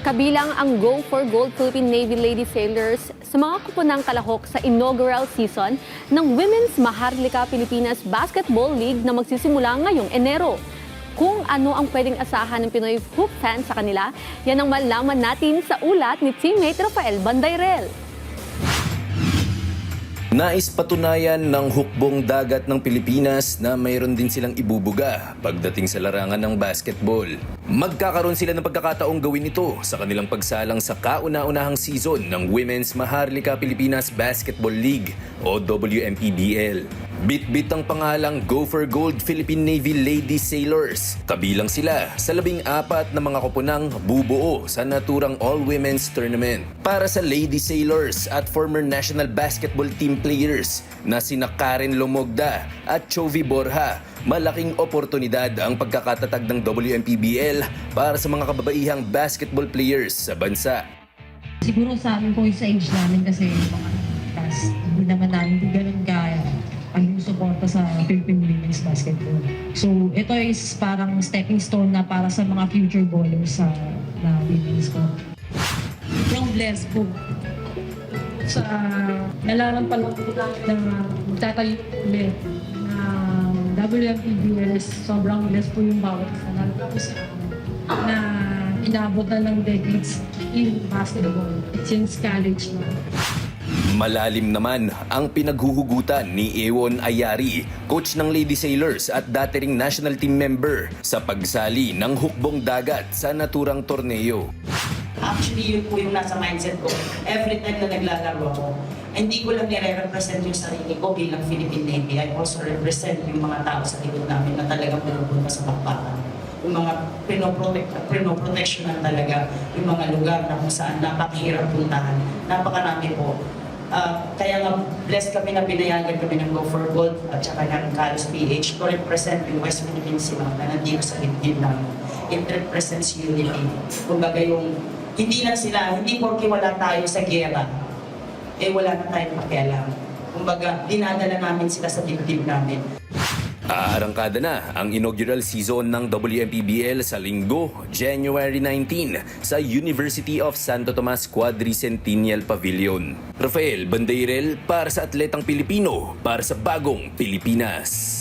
Kabilang ang Go for Gold Philippine Navy Lady Sailors sa mga kupunang kalahok sa inaugural season ng Women's Maharlika Pilipinas Basketball League na magsisimula ngayong Enero. Kung ano ang pwedeng asahan ng Pinoy hoop fans sa kanila, yan ang malaman natin sa ulat ni teammate Rafael Bandayrel. Nais patunayan ng hukbong dagat ng Pilipinas na mayroon din silang ibubuga pagdating sa larangan ng basketball. Magkakaroon sila ng pagkakataong gawin ito sa kanilang pagsalang sa kauna-unahang season ng Women's Maharlika Pilipinas Basketball League o WMPBL. Bit-bit ang pangalang Go for Gold Philippine Navy Lady Sailors. Kabilang sila sa 14 na mga koponang bubuo sa naturang all-women's tournament. Para sa Lady Sailors at former national basketball team players na sina Karen Lomogda at Chovy Borja, malaking oportunidad ang pagkakatatag ng WMPBL para sa mga kababaihang basketball players sa bansa. Siguro sa amin po sa age namin kasi mga tas hindi naman namin ganun kaya ang suporta sa Philippine Women's Basketball. So ito is parang stepping stone na para sa mga future ballers na women's ko. Yung blessed po. Sa nalaman pa lang po namin na magtatayo ulit na WMPBL, sobrang blessed po yung bawat isa na inabot na ng decades in basketball since college na. Malalim naman ang pinaghuhugutan ni Ewon Ayari, coach ng Lady Sailors at dating national team member sa pagsali ng hukbong dagat sa naturang torneo. Actually, yun po yung nasa mindset ko. Every time na naglalaro ako, hindi ko lang nire-represent yung sarili ko bilang Philippine Navy. I also represent yung mga tao sa likod namin na talagang pinupunta sa bakbakan. Yung mga pinoproteksyonan talaga, yung mga lugar na kung saan napakahirap puntahan. Napakarami po. Kaya nga, blessed kami na binayagan kami ng Go for Gold at saka ng Carlos PH to represent yung West Philippine Sea na nandito sa dibdib namin. It represents unity. Kumbaga yung, hindi na sila, hindi porke wala tayo sa giyera, wala na tayong pakialam. Kumbaga, dinadala namin sila sa dibdib namin. Aarangkada na ang inaugural season ng WMPBL sa Linggo, January 19 sa University of Santo Tomas Quadricentennial Pavilion. Rafael Bandayrel para sa Atletang Pilipino, para sa Bagong Pilipinas.